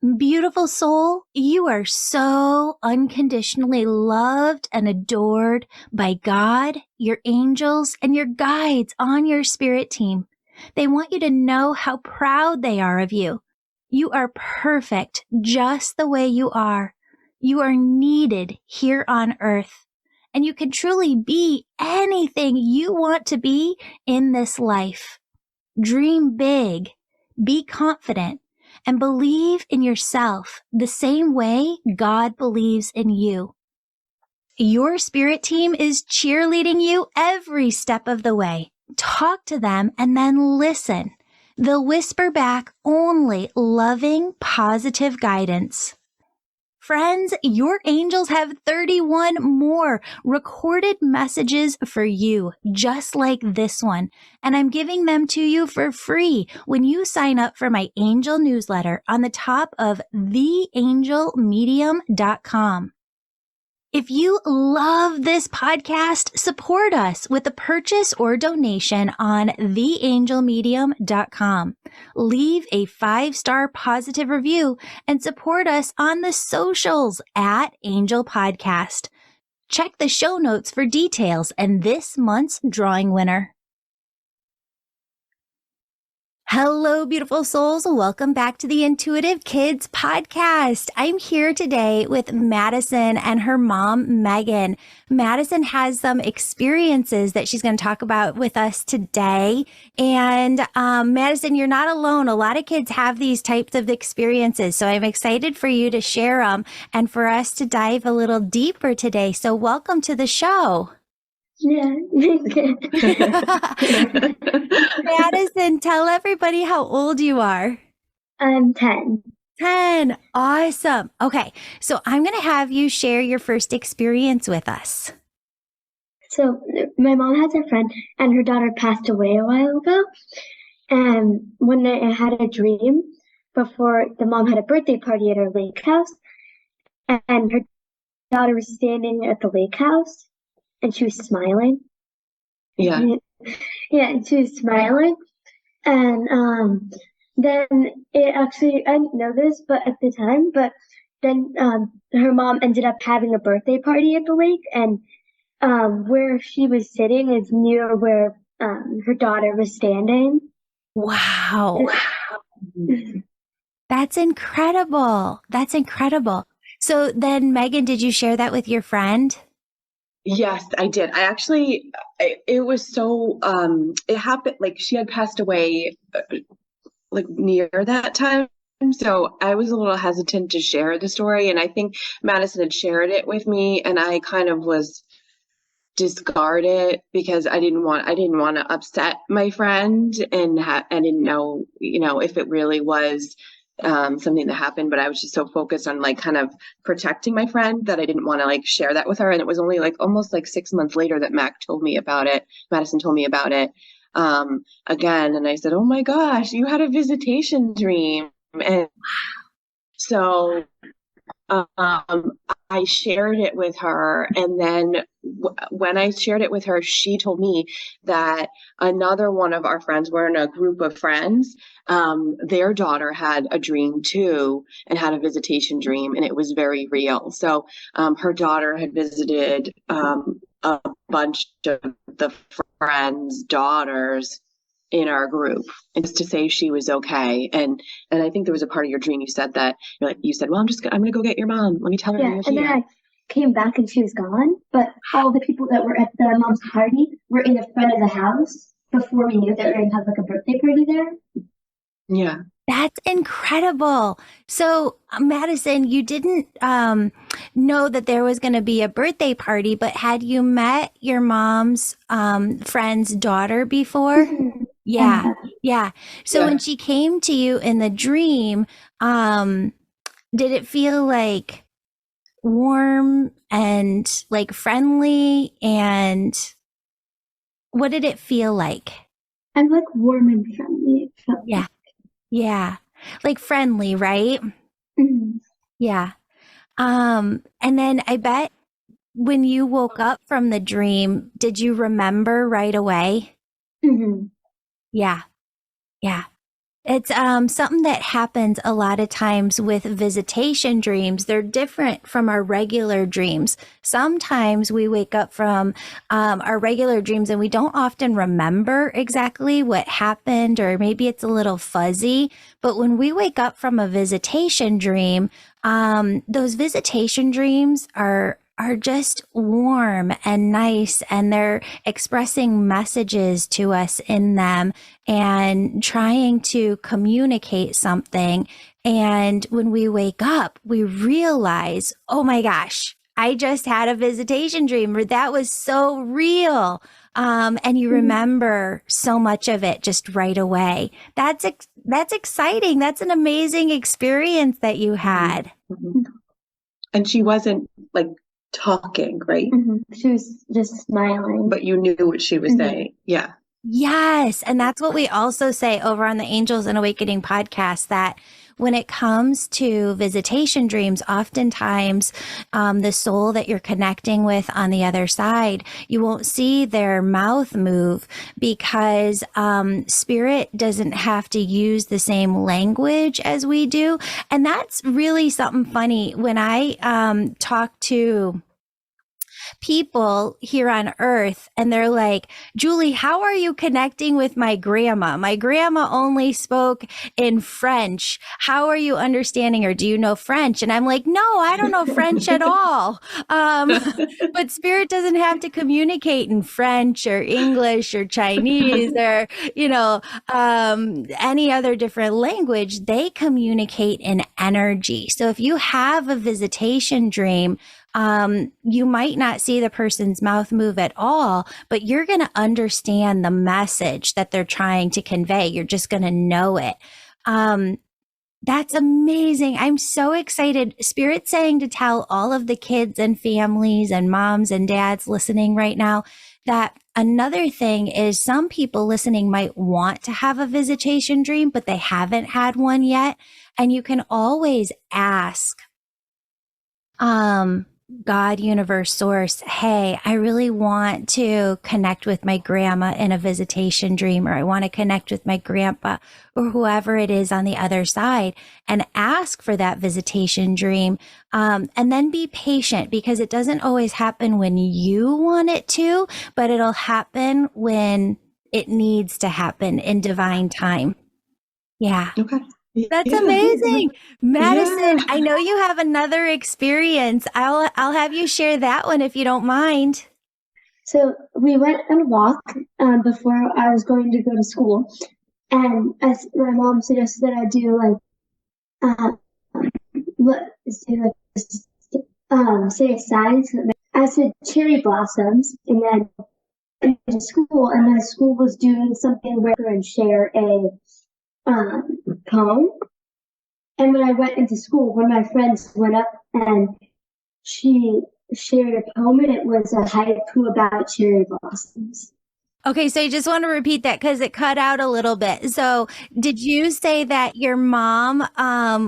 Beautiful soul, you are so unconditionally loved and adored by God, your angels, and your guides on your spirit team. They want you to know how proud they are of you. You are perfect just the way you are. You are needed here on earth, and you can truly be anything you want to be in this life. Dream big, be confident, and believe in yourself the same way God believes in you. Your spirit team is cheerleading you every step of the way. Talk to them and then listen. They'll whisper back only loving, positive guidance. Friends, your angels have 31 more recorded messages for you, just like this one. And I'm giving them to you for free when you sign up for my angel newsletter on the top of theangelmedium.com. If you love this podcast, support us with a purchase or donation on theangelmedium.com. Leave a 5-star positive review and support us on the socials at Angel Podcast. Check the show notes for details and this month's drawing winner. Hello, beautiful souls. Welcome back to the Intuitive Kids Podcast. I'm here today with Madison and her mom, Megan. Madison has some experiences that she's going to talk about with us today. And Madison, you're not alone. A lot of kids have these types of experiences. So I'm excited for you to share them and for us to dive a little deeper today. So welcome to the show. Yeah. Madison, tell everybody how old you are. I'm 10. 10. Awesome. Okay. So I'm going to have you share your first experience with us. So my mom has a friend and her daughter passed away a while ago. And one night I had a dream before the mom had a birthday party at her lake house. And her daughter was standing at the lake house. And she was smiling. Yeah. Yeah, and she was smiling. And then it actually, I didn't know this but at the time, but then her mom ended up having a birthday party at the lake. And where she was sitting is near where her daughter was standing. Wow. That's incredible. That's incredible. So then, Megan, did you share that with your friend? Yes, I did. I actually, it was so, it happened, like she had passed away like near that time. So I was a little hesitant to share the story. And I think Madison had shared it with me and I kind of was discard it because I didn't want to upset my friend and I didn't know, if it really was something that happened, but I was just so focused on like kind of protecting my friend that I didn't want to like share that with her. And it was only like almost like 6 months later that Madison told me about it again. And I said, oh my gosh, you had a visitation dream. And so I shared it with her. And then when I shared it with her, she told me that another one of our friends, we're in a group of friends, their daughter had a dream too and had a visitation dream, and it was very real. So her daughter had visited a bunch of the friends' daughters in our group, and just to say she was okay. And I think there was a part of your dream you said that you said, well, I'm gonna go get your mom, let me tell her you're and here. then I came back and she was gone, but all the people that were at the mom's party were in the front of the house before we knew that we were gonna have like a birthday party there. Yeah, that's incredible. So Madison, you didn't know that there was going to be a birthday party, but had you met your mom's friend's daughter before? Mm-hmm. Yeah. So when she came to you in the dream, did it feel like warm and like friendly? And what did it feel like? I'm like warm and friendly. Yeah. Like friendly, right? Mm-hmm. Yeah. And then I bet when you woke up from the dream, did you remember right away? Mm-hmm. Yeah. It's something that happens a lot of times with visitation dreams. They're different from our regular dreams. Sometimes we wake up from our regular dreams and we don't often remember exactly what happened, or maybe it's a little fuzzy. But when we wake up from a visitation dream, those visitation dreams are just warm and nice, and they're expressing messages to us in them and trying to communicate something. And when we wake up, we realize, oh my gosh, I just had a visitation dream, or that was so real. And you remember so much of it just right away. That's exciting. That's an amazing experience that you had. Mm-hmm. And she wasn't like talking, right? Mm-hmm. She was just smiling. But you knew what she was saying. Yeah. Yes. And that's what we also say over on the Angels and Awakening podcast, that when it comes to visitation dreams, oftentimes the soul that you're connecting with on the other side, you won't see their mouth move, because spirit doesn't have to use the same language as we do. And that's really something funny. When I talk to people here on earth and they're like, Julie, how are you connecting with my grandma? My grandma only spoke in French. How are you understanding her? Do you know French? And I'm like, no, I don't know French at all. But spirit doesn't have to communicate in French or English or Chinese or, any other different language. They communicate in energy. So if you have a visitation dream, you might not see the person's mouth move at all, but you're going to understand the message that they're trying to convey. You're just going to know it. That's amazing. I'm so excited. Spirit's saying to tell all of the kids and families and moms and dads listening right now that another thing is, some people listening might want to have a visitation dream, but they haven't had one yet. And you can always ask, God, universe, source, hey, I really want to connect with my grandma in a visitation dream, or I want to connect with my grandpa, or whoever it is on the other side, and ask for that visitation dream. And then be patient, because it doesn't always happen when you want it to, but it'll happen when it needs to happen in divine time. Yeah. Okay. That's amazing. Madison, I know you have another experience. I'll have you share that one if you don't mind. So we went on a walk before I was going to go to school, and my mom suggested that I do say a sign. So I said cherry blossoms, and then in school, and the school was doing something where and share a poem. And when I went into school, one of my friends went up and she shared a poem, and it was a haiku about cherry blossoms. Okay, so I just want to repeat that because it cut out a little bit. So did you say that your mom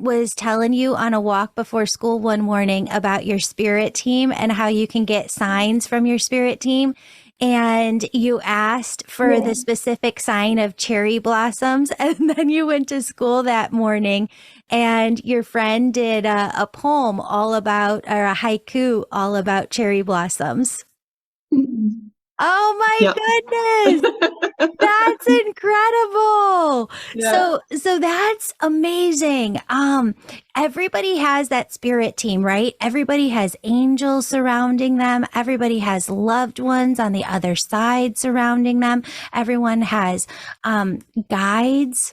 was telling you on a walk before school one morning about your spirit team and how you can get signs from your spirit team? And you asked for the specific sign of cherry blossoms, and then you went to school that morning and your friend did a poem all about, or a haiku all about cherry blossoms. Oh my goodness. That's incredible. Yeah. So that's amazing. Everybody has that spirit team, right? Everybody has angels surrounding them. Everybody has loved ones on the other side surrounding them. Everyone has guides.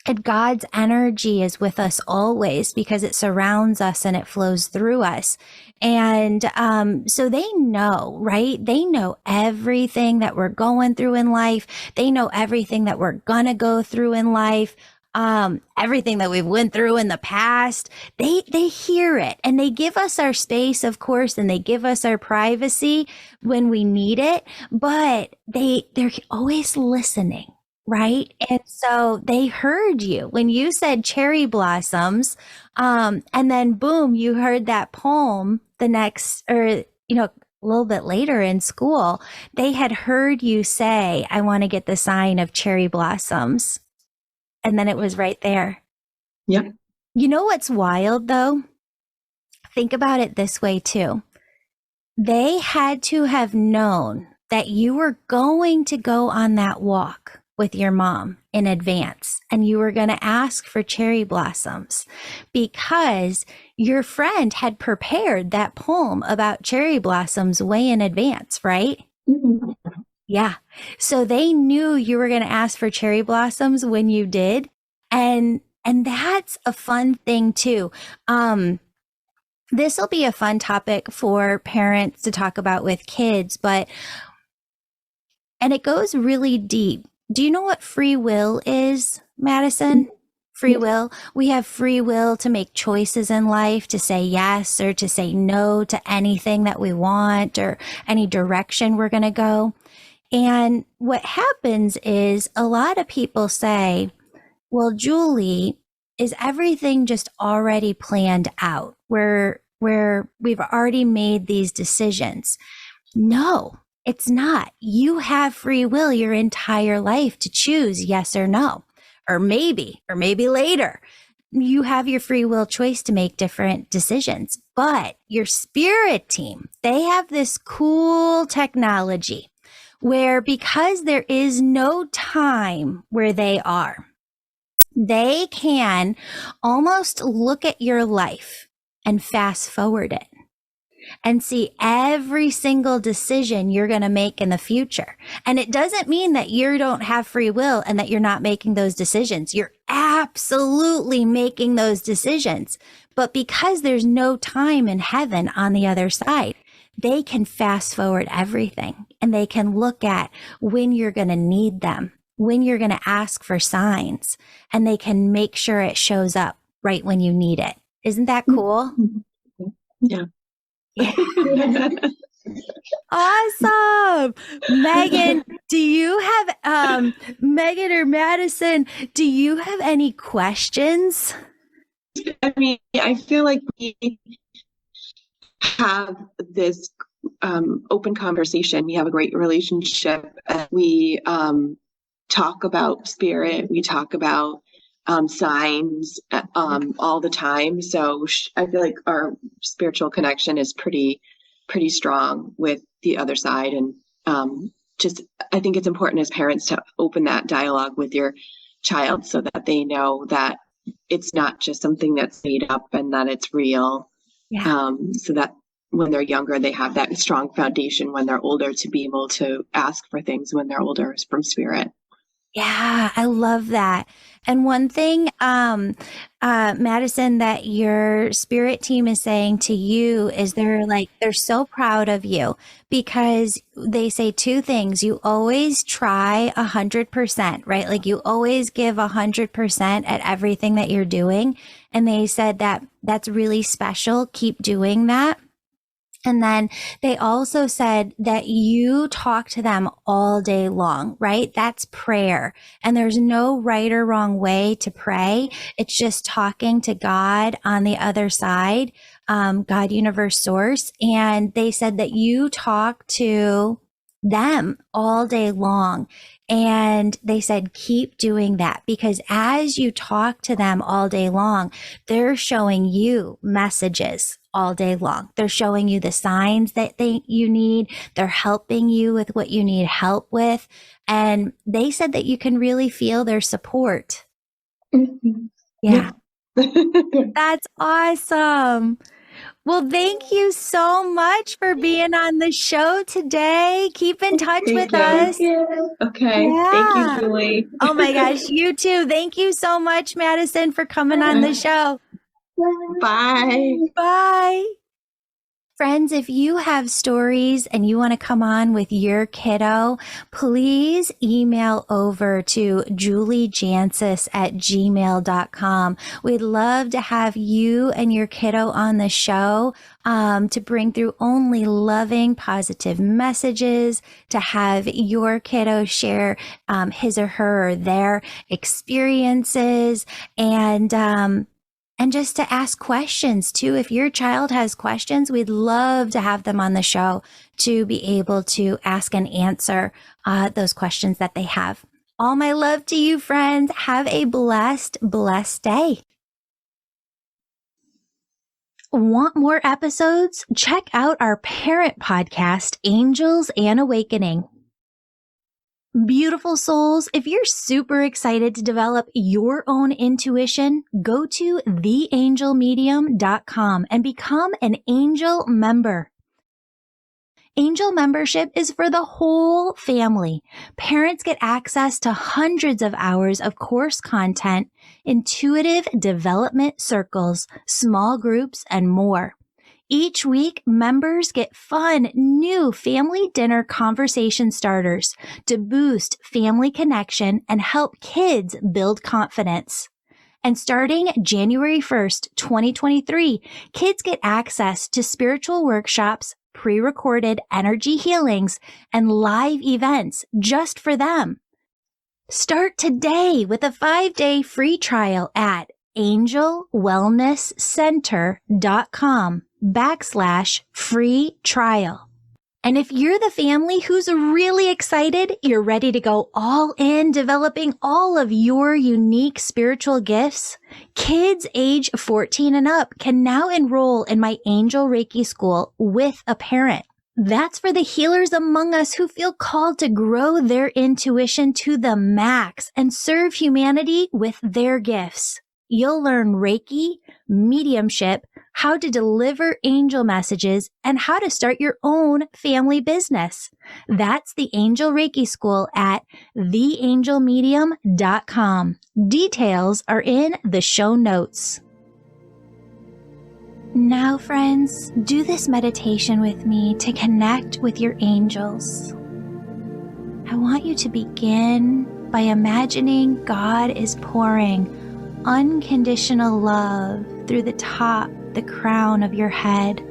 And God's energy is with us always, because it surrounds us and it flows through us. And so they know, right? They know everything that we're going through in life. They know everything that we're gonna go through in life. Everything that we've went through in the past, they hear it, and they give us our space, of course, and they give us our privacy when we need it, but they're always listening. Right. And so they heard you when you said cherry blossoms. And then boom, you heard that poem the next, or, a little bit later in school, they had heard you say, I want to get the sign of cherry blossoms. and then it was right there. Yep. You know what's wild though? Think about it this way too. They had to have known that you were going to go on that walk with your mom in advance and you were going to ask for cherry blossoms because your friend had prepared that poem about cherry blossoms way in advance, right? Mm-hmm. Yeah. So they knew you were going to ask for cherry blossoms when you did. And that's a fun thing too. This will be a fun topic for parents to talk about with kids, and it goes really deep. Do you know what free will is, Madison? Free Yes. will. We have free will to make choices in life, to say yes or to say no to anything that we want or any direction we're going to go. And what happens is a lot of people say, well, Julie, is everything just already planned out where we've already made these decisions? No, it's not. You have free will your entire life to choose yes or no, or maybe later. You have your free will choice to make different decisions, but your spirit team, they have this cool technology where because there is no time where they are, they can almost look at your life and fast forward it and see every single decision you're going to make in the future. And it doesn't mean that you don't have free will and that you're not making those decisions. You're absolutely making those decisions. But because there's no time in heaven on the other side, they can fast forward everything and they can look at when you're going to need them, when you're going to ask for signs, and they can make sure it shows up right when you need it. Isn't that cool? Yeah. Yeah. Awesome. Megan, do you have, Megan or Madison, do you have any questions? I mean, I feel like we have this open conversation. We have a great relationship. We talk about spirit. We talk about signs all the time. So I feel like our spiritual connection is pretty strong with the other side. And I think it's important as parents to open that dialogue with your child so that they know that it's not just something that's made up and that it's real. Yeah. So that when they're younger, they have that strong foundation when they're older to be able to ask for things when they're older from spirit. Yeah, I love that. And one thing, Madison, that your spirit team is saying to you is they're so proud of you because they say two things. You always try 100%, right? Like you always give 100% at everything that you're doing. And they said that that's really special. Keep doing that. And then they also said that you talk to them all day long, right? That's prayer. And there's no right or wrong way to pray. It's just talking to God on the other side, God, universe, source. And they said that you talk to them all day long. And they said, keep doing that because as you talk to them all day long, they're showing you messages all day long. They're showing you the signs that you need. They're helping you with what you need help with. And they said that you can really feel their support. Mm-hmm. Yeah. That's awesome. Well, thank you so much for being on the show today. Keep in touch with us. Okay. Yeah. Thank you, Julie. Oh my gosh, you too. Thank you so much, Madison, for coming on the show. Bye. Bye. Friends, if you have stories and you want to come on with your kiddo, please email over to juliejancis@gmail.com. We'd love to have you and your kiddo on the show to bring through only loving, positive messages, to have your kiddo share his or her or their experiences, and just to ask questions too. If your child has questions, we'd love to have them on the show to be able to ask and answer those questions that they have. All my love to you, friends. Have a blessed, blessed day. Want more episodes? Check out our parent podcast, Angels and Awakening. Beautiful souls, if you're super excited to develop your own intuition, go to theangelmedium.com and become an angel member. Angel membership is for the whole family. Parents get access to hundreds of hours of course content, intuitive development circles, small groups, and more. Each week, members get fun, new family dinner conversation starters to boost family connection and help kids build confidence. And starting January 1st, 2023, kids get access to spiritual workshops, pre-recorded energy healings, and live events just for them. Start today with a 5-day free trial at angelwellnesscenter.com/free trial. And if you're the family who's really excited, you're ready to go all in developing all of your unique spiritual gifts, kids age 14 and up can now enroll in my Angel Reiki School with a parent. That's for the healers among us who feel called to grow their intuition to the max and serve humanity with their gifts. You'll learn Reiki, mediumship, how to deliver angel messages, and how to start your own family business. That's the Angel Reiki School at theangelmedium.com. Details are in the show notes. Now, friends, do this meditation with me to connect with your angels. I want you to begin by imagining God is pouring unconditional love through the top, the crown of your head.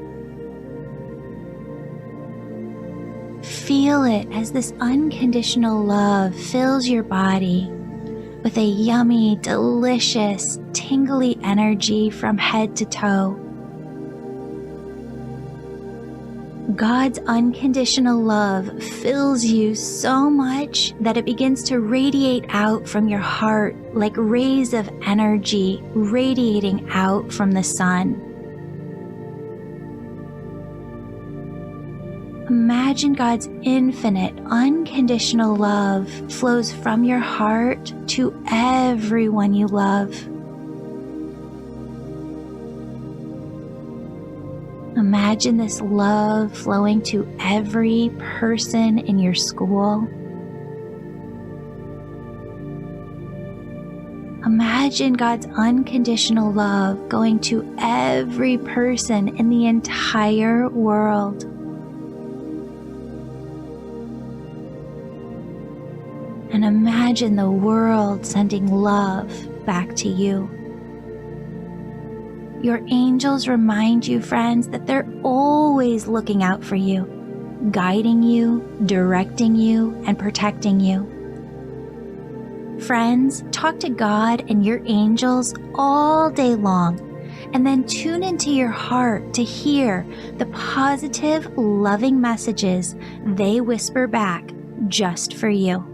Feel it as this unconditional love fills your body with a yummy, delicious, tingly energy from head to toe. God's unconditional love fills you so much that it begins to radiate out from your heart like rays of energy radiating out from the sun. Imagine God's infinite, unconditional love flows from your heart to everyone you love. Imagine this love flowing to every person in your school. Imagine God's unconditional love going to every person in the entire world. And imagine the world sending love back to you. Your angels remind you, friends, that they're always looking out for you, guiding you, directing you, and protecting you. Friends, talk to God and your angels all day long, and then tune into your heart to hear the positive, loving messages they whisper back just for you.